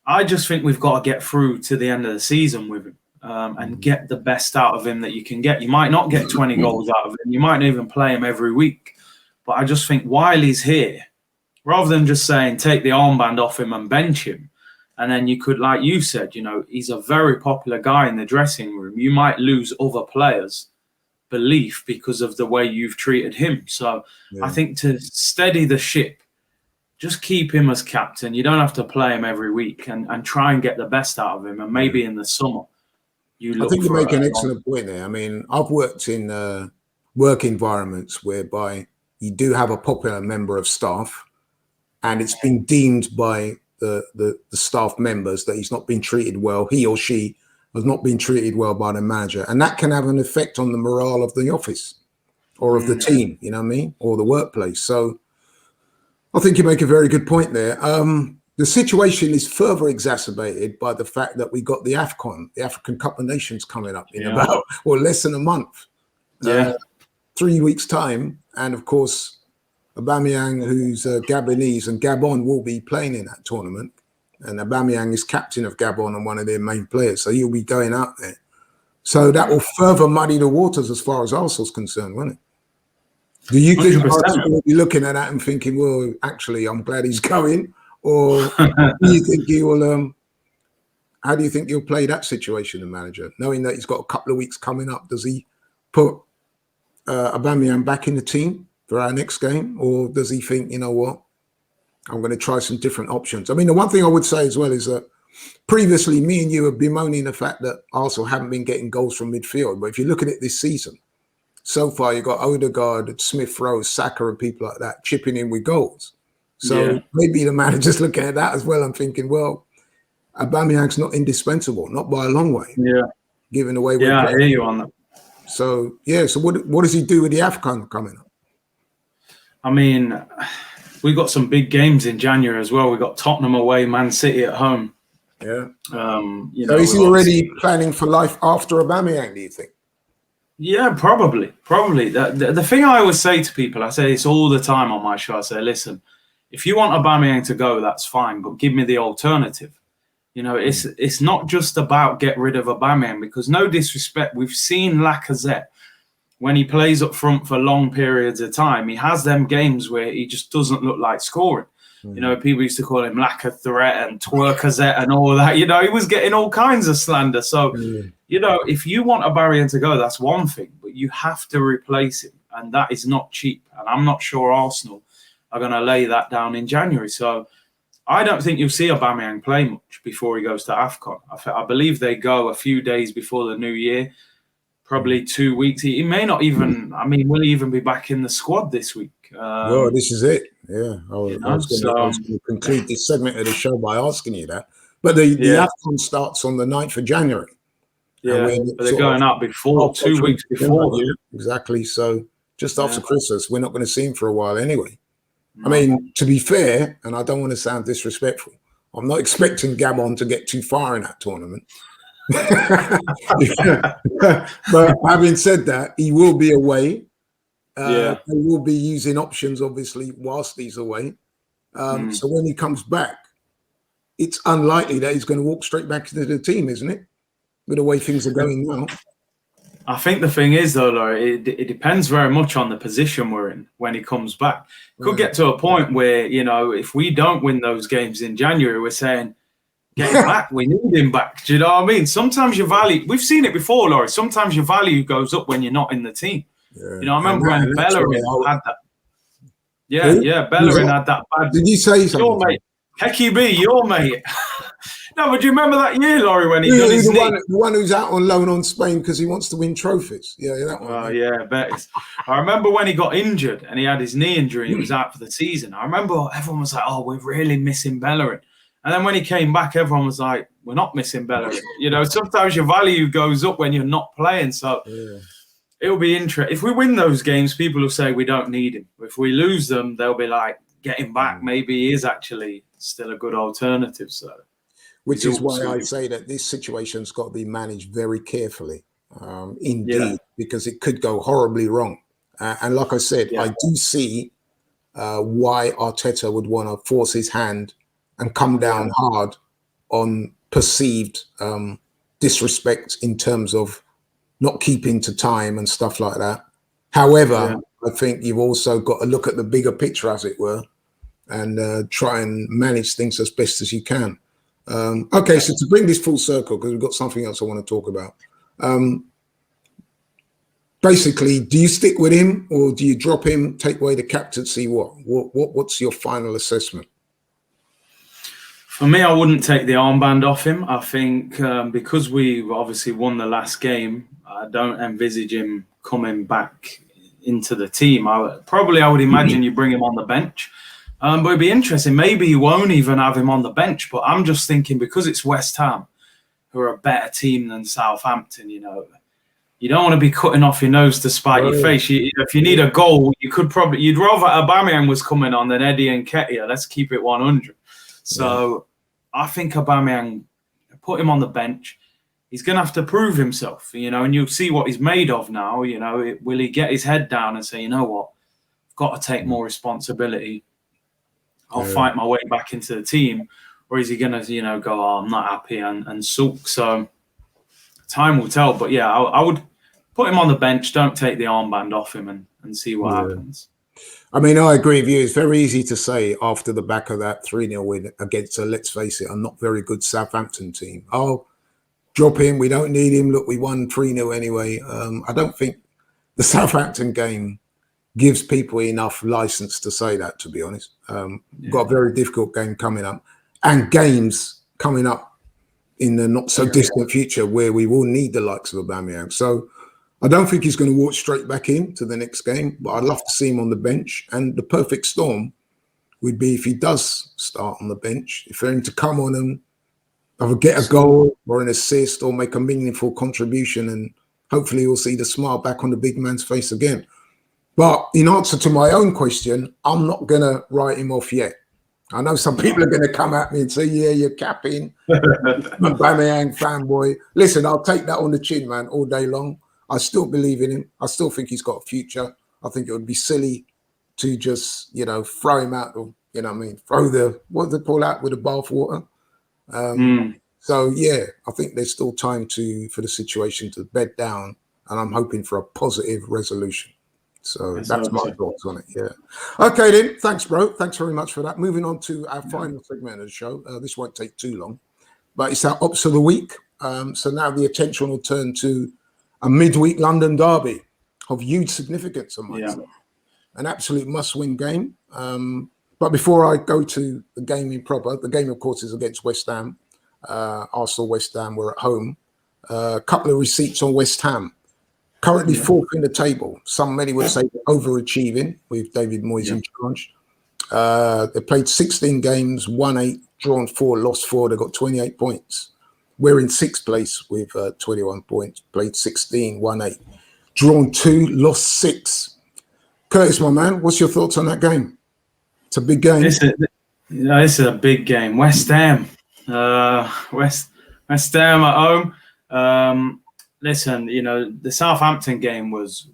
[SPEAKER 2] I just think we've got to get through to the end of the season with him and get the best out of him that you can get. You might not get 20 goals out of him. You might not even play him every week. But I just think while he's here, rather than just saying take the armband off him and bench him, and then you could, like you said, he's a very popular guy in the dressing room. You might lose other players' belief because of the way you've treated him. So I think to steady the ship, just keep him as captain. You don't have to play him every week, and try and get the best out of him. And maybe in the summer, I
[SPEAKER 1] think you make an excellent point there. I mean, I've worked in work environments whereby you do have a popular member of staff, and it's been deemed by the staff members that he's not been treated well. He or she has not been treated well by the manager, and that can have an effect on the morale of the office or of the team. You know what I mean, or the workplace. So I think you make a very good point there. The situation is further exacerbated by the fact that we got the AFCON, the African Cup of Nations, coming up in about less than a month. 3 weeks' time. And of course, Aubameyang, who's Gabonese, and Gabon will be playing in that tournament. And Aubameyang is captain of Gabon and one of their main players. So he'll be going out there. So that will further muddy the waters as far as Arsenal's concerned, won't it? Do you think Arsenal will be looking at that and thinking, well, actually, I'm glad he's going? Or do you think he will, how do you think he'll play that situation, the manager? Knowing that he's got a couple of weeks coming up, does he put Aubameyang back in the team for our next game? Or does he think, you know what, I'm going to try some different options? I mean, the one thing I would say as well is that previously me and you were bemoaning the fact that Arsenal haven't been getting goals from midfield. But if you look at it this season, so far you've got Odegaard, Smith-Rowe, Saka and people like that chipping in with goals. So maybe the manager's looking at that as well and thinking, well, Aubameyang's not indispensable, not by a long way. Yeah. Given the way we're playing.
[SPEAKER 2] I hear you on that.
[SPEAKER 1] So, so what does he do with the AFCON coming up?
[SPEAKER 2] I mean, we got some big games in January as well. We got Tottenham away, Man City at home.
[SPEAKER 1] Yeah. So is he already planning for life after Aubameyang, do you think?
[SPEAKER 2] Yeah, probably. The thing I always say to people, I say this all the time on my show, I say, listen, if you want Aubameyang to go, that's fine, but give me the alternative. It's not just about get rid of Aubameyang, because no disrespect, we've seen Lacazette, when he plays up front for long periods of time, he has them games where he just doesn't look like scoring. People used to call him Lacazette and Twerkazette and all that. He was getting all kinds of slander. So, if you want Aubameyang to go, that's one thing, but you have to replace him, and that is not cheap. And I'm not sure Arsenal are going to lay that down in January. So I don't think you'll see Aubameyang play much before he goes to AFCON. I believe they go a few days before the new year, probably 2 weeks. He may not even, will he even be back in the squad this week?
[SPEAKER 1] This is it. Yeah. I was going to conclude this segment of the show by asking you that. But the AFCON starts on the 9th of January.
[SPEAKER 2] Yeah, but they're going up before, 2 weeks before.
[SPEAKER 1] Yeah, exactly. So just after Christmas, we're not going to see him for a while anyway. I mean, to be fair, and I don't want to sound disrespectful, I'm not expecting Gabon to get too far in that tournament. But having said that, he will be away.
[SPEAKER 2] Yeah.
[SPEAKER 1] They will be using options, obviously, whilst he's away. So when he comes back, it's unlikely that he's going to walk straight back into the team, isn't it? With the way things are going now.
[SPEAKER 2] I think the thing is, though, Laurie, it depends very much on the position we're in when he comes back. Could get to a point where, you know, if we don't win those games in January, we're saying, get him back. We need him back. Do you know what I mean? Sometimes your value, we've seen it before, Laurie. Sometimes your value goes up when you're not in the team.
[SPEAKER 1] Yeah.
[SPEAKER 2] You know, I remember when Bellerin had that. Yeah,
[SPEAKER 1] Who?
[SPEAKER 2] yeah, Bellerin had that bad.
[SPEAKER 1] Did you say something?
[SPEAKER 2] Your mate. Hecky B, your mate. No, but do you remember that year, Laurie, when he done his knee?
[SPEAKER 1] The one who's out on loan on Spain because he wants to win trophies. Yeah, that one.
[SPEAKER 2] Oh, yeah, I bet. I remember when he got injured and he had his knee injury, he was out for the season. I remember everyone was like, oh, we're really missing Bellerin. And then when he came back, everyone was like, we're not missing Bellerin. You know, sometimes your value goes up when you're not playing. So it'll be interesting. If we win those games, people will say we don't need him. If we lose them, they'll be like, get him back. Maybe he is actually still a good alternative. So,
[SPEAKER 1] which is why I say that this situation's got to be managed very carefully, indeed, because it could go horribly wrong. And like I said, I do see why Arteta would want to force his hand and come down hard on perceived disrespect in terms of not keeping to time and stuff like that. However, I think you've also got to look at the bigger picture, as it were, and try and manage things as best as you can. Okay, so to bring this full circle, because we've got something else I want to talk about. Basically, do you stick with him or do you drop him, take away the captaincy? What's your final assessment?
[SPEAKER 2] For me, I wouldn't take the armband off him. I think because we've obviously won the last game, I don't envisage him coming back into the team. I would imagine you bring him on the bench. But it'd be interesting. Maybe you won't even have him on the bench. But I'm just thinking because it's West Ham, who are a better team than Southampton, you know, you don't want to be cutting off your nose to spite your face. If you need a goal, you'd rather Aubameyang was coming on than Eddie and Nketiah. Let's keep it 100. So I think Aubameyang, put him on the bench. He's going to have to prove himself, you know, and you'll see what he's made of now. You know, will he get his head down and say, you know what, I've got to take more responsibility. I'll fight my way back into the team. Or is he going to, you know, go, oh, I'm not happy and sulk. So time will tell. But yeah, I would put him on the bench. Don't take the armband off him and see what happens.
[SPEAKER 1] I mean, I agree with you. It's very easy to say after the back of that 3-0 win against, let's face it, a not very good Southampton team. Oh, drop him. We don't need him. Look, we won 3-0 anyway. I don't think the Southampton game gives people enough license to say that, to be honest. Got a very difficult game coming up and games coming up in the not so distant future where we will need the likes of Aubameyang. So I don't think he's going to walk straight back into the next game, but I'd love to see him on the bench. And the perfect storm would be if he does start on the bench, if for him to come on and either get a goal or an assist or make a meaningful contribution, and hopefully we'll see the smile back on the big man's face again. But in answer to my own question, I'm not going to write him off yet. I know some people are going to come at me and say, yeah, you're capping. Aubameyang fanboy. Listen, I'll take that on the chin, man, all day long. I still believe in him. I still think he's got a future. I think it would be silly to just, you know, throw him out, or, you know what I mean, throw the, what do they call that, with the bath water? So, yeah, I think there's still time for the situation to bed down, and I'm hoping for a positive resolution. So that's my thoughts on it, yeah. Okay, then. Thanks, bro. Thanks very much for that. Moving on to our final segment of the show. This won't take too long, but it's our Ops of the Week. So now the attention will turn to a midweek London derby of huge significance, I might say. An absolute must-win game. But before I go to the game in proper, the game, of course, is against West Ham. Arsenal, West Ham, we're at home. A couple of receipts on West Ham. Currently fourth in the table. Many would say overachieving with David Moyes in charge. They played 16 games, won 8, drawn 4, lost 4. They got 28 points. We're in sixth place with 21 points. Played 16, won 8, drawn 2, lost 6. Curtis, my man, what's your thoughts on that game? It's a big game.
[SPEAKER 2] This is a big game. West Ham. West Ham at home. Listen, you know, the Southampton game was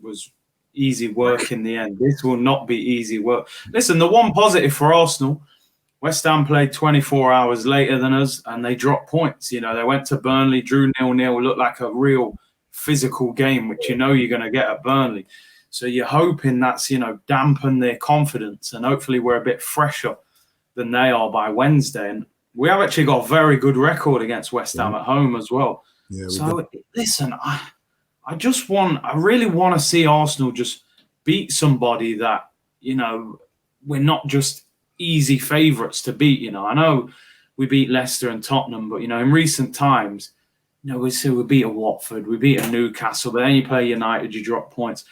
[SPEAKER 2] easy work in the end. This will not be easy work. Listen, the one positive for Arsenal, West Ham played 24 hours later than us, and they dropped points. You know, they went to Burnley, drew 0-0, looked like a real physical game, which you know you're going to get at Burnley. So you're hoping that's, you know, dampen their confidence, and hopefully we're a bit fresher than they are by Wednesday. And we have actually got a very good record against West Ham at home as well.
[SPEAKER 1] Yeah,
[SPEAKER 2] so listen, I really want to see Arsenal just beat somebody that, you know, we're not just easy favourites to beat. You know, I know we beat Leicester and Tottenham, but, you know, in recent times, you know, we beat a Watford, we beat a Newcastle, but then you play United, you drop points.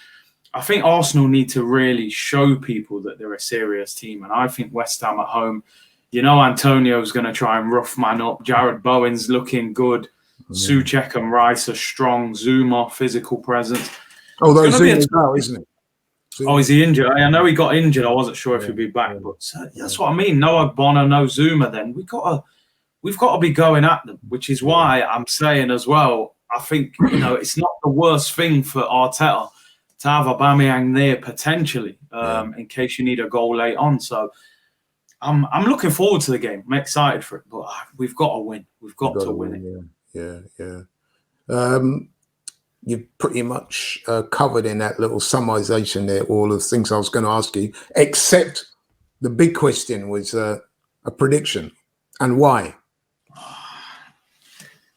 [SPEAKER 2] I think Arsenal need to really show people that they're a serious team. And I think West Ham at home, you know, Antonio's going to try and rough man up. Jared Bowen's looking good. Souček and Rice are strong. Zuma, physical presence.
[SPEAKER 1] Although Zuma's out, isn't it?
[SPEAKER 2] Oh, is he injured? I know he got injured. I wasn't sure if he'd be back, but that's what I mean. No Ogbonna, no Zuma. Then we've got to be going at them, which is why I'm saying as well. I think, you know, it's not the worst thing for Arteta to have Aubameyang there potentially in case you need a goal late on. So I'm looking forward to the game. I'm excited for it, but we've got to win. We've got to win it.
[SPEAKER 1] Yeah. You've pretty much covered in that little summarization there all of the things I was going to ask you, except the big question was a prediction. And why?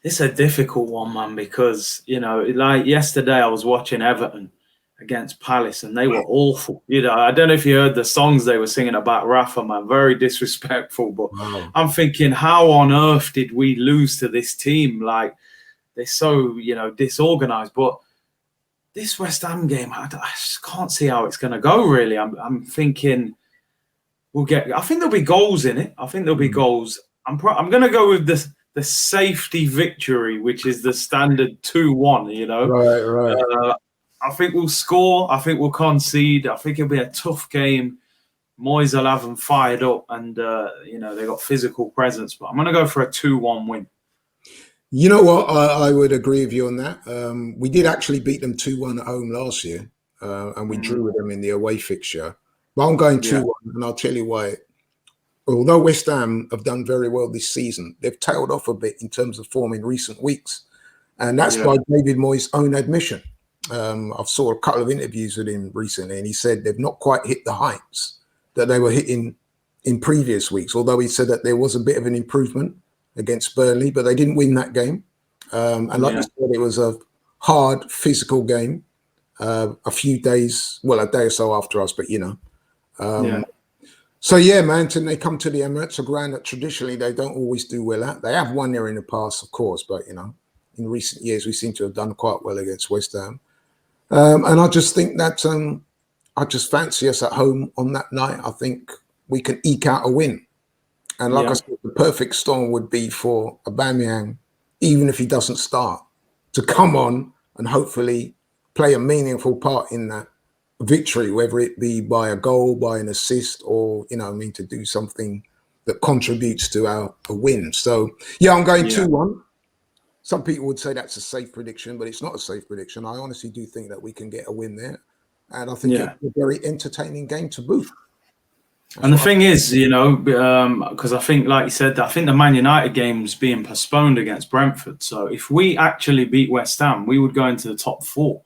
[SPEAKER 2] It's a difficult one, man, because, you know, like yesterday I was watching Everton against Palace and they were awful. You know, I don't know if you heard the songs they were singing about Rafa, man, very disrespectful. But I'm thinking, how on earth did we lose to this team? Like, they're so, you know, disorganized. But this West Ham game, I just can't see how it's going to go, really. I'm thinking I think there'll be goals in it. I think there'll be goals. I'm going to go with the safety victory, which is the standard 2-1, you know.
[SPEAKER 1] Right.
[SPEAKER 2] I think we'll score. I think we'll concede. I think it'll be a tough game. Moyes will have them fired up and, you know, they got physical presence. But I'm going to go for a 2-1 win.
[SPEAKER 1] You know what? I would agree with you on that. We did actually beat them 2-1 at home last year, and we drew with them in the away fixture. But I'm going 2-1, and I'll tell you why. Although West Ham have done very well this season, they've tailed off a bit in terms of form in recent weeks. And that's by David Moyes' own admission. I've saw a couple of interviews with him recently, and he said they've not quite hit the heights that they were hitting in previous weeks, although he said that there was a bit of an improvement against Burnley, but they didn't win that game. And like you said, it was a hard physical game a few days, well, a day or so after us, but, you know. So, yeah, man, and they come to the Emirates, a ground that traditionally they don't always do well at. They have won there in the past, of course, but, you know, in recent years, we seem to have done quite well against West Ham. And I just think that I just fancy us at home on that night. I think we can eke out a win. And like I said, the perfect storm would be for Aubameyang, even if he doesn't start, to come on and hopefully play a meaningful part in that victory, whether it be by a goal, by an assist, or, you know, I mean, to do something that contributes to a win. So, yeah, I'm going 2-1. Some people would say that's a safe prediction, but it's not a safe prediction. I honestly do think that we can get a win there. And I think it's a very entertaining game to boot.
[SPEAKER 2] And the thing is, you know, because I think, like you said, I think the Man United game's being postponed against Brentford. So if we actually beat West Ham, we would go into the top 4,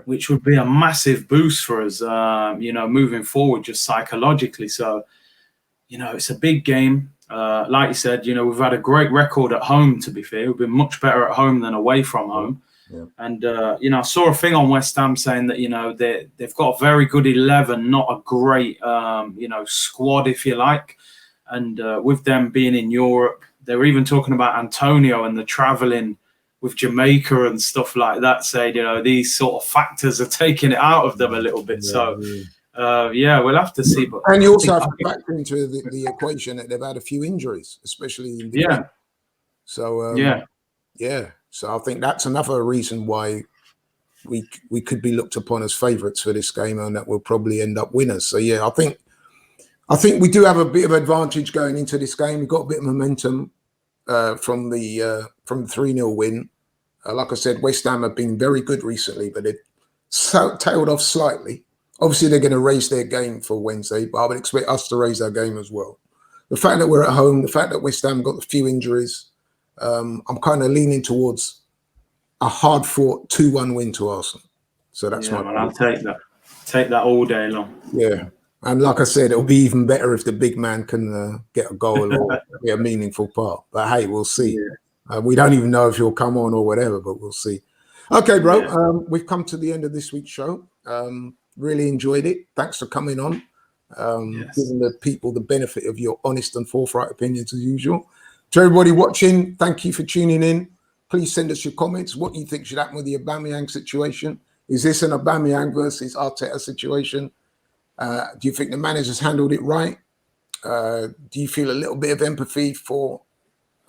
[SPEAKER 2] which would be a massive boost for us, you know, moving forward just psychologically. So, you know, it's a big game. Like you said, you know, we've had a great record at home, to be fair. We've been much better at home than away from home. And, you know, I saw a thing on West Ham saying that, you know, they've got a very good 11, not a great, you know, squad, if you like. And with them being in Europe, they were even talking about Antonio and the travelling with Jamaica and stuff like that, saying, you know, these sort of factors are taking it out of them a little bit. We'll have to see. But
[SPEAKER 1] and you also have to factor into the equation that they've had a few injuries, especially in the So, So I think that's another reason why we could be looked upon as favourites for this game, and that we'll probably end up winners. So yeah, I think we do have a bit of advantage going into this game. We've got a bit of momentum from the 3-0 win. Like I said, West Ham have been very good recently, but they've tailed off slightly. Obviously, they're going to raise their game for Wednesday, but I would expect us to raise our game as well. The fact that we're at home, the fact that West Ham got a few injuries, I'm kind of leaning towards a hard-fought 2-1 win to Arsenal. So that's
[SPEAKER 2] man, I'll take that. Take that all day long.
[SPEAKER 1] Yeah. And like I said, it'll be even better if the big man can get a goal or be a meaningful part. But hey, we'll see. Yeah. We don't even know if he'll come on or whatever, but we'll see. Okay, bro. Yeah. We've come to the end of this week's show. Really enjoyed it. Thanks for coming on. Giving the people the benefit of your honest and forthright opinions as usual. To everybody watching, thank you for tuning in. Please send us your comments. What you think should happen with the Aubameyang situation? Is this an Aubameyang versus Arteta situation? Do you think the manager's handled it right? Do you feel a little bit of empathy for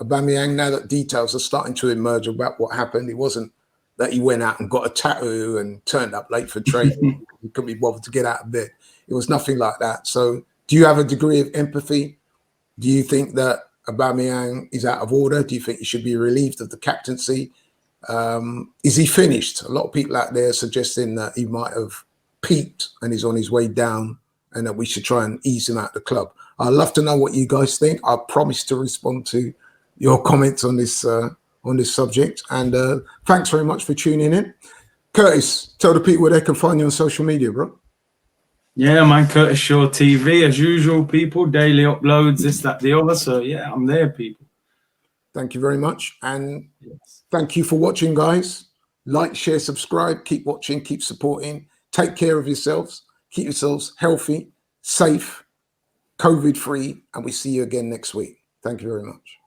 [SPEAKER 1] Aubameyang now that details are starting to emerge about what happened? It wasn't that he went out and got a tattoo and turned up late for training. He couldn't be bothered to get out of bed. It was nothing like that. So do you have a degree of empathy? Do you think that Aubameyang is out of order? Do you think he should be relieved of the captaincy? Is he finished? A lot of people out there suggesting that he might have peaked and is on his way down and that we should try and ease him out of the club. I'd love to know what you guys think. I promise to respond to your comments on this subject. And thanks very much for tuning in. Curtis, tell the people where they can find you on social media, bro.
[SPEAKER 2] Yeah, man, Curtis Shaw TV, as usual, people. Daily uploads, this, that, the other. So, yeah, I'm there, people.
[SPEAKER 1] Thank you very much. And thank you for watching, guys. Like, share, subscribe. Keep watching, keep supporting. Take care of yourselves. Keep yourselves healthy, safe, COVID-free. And we see you again next week. Thank you very much.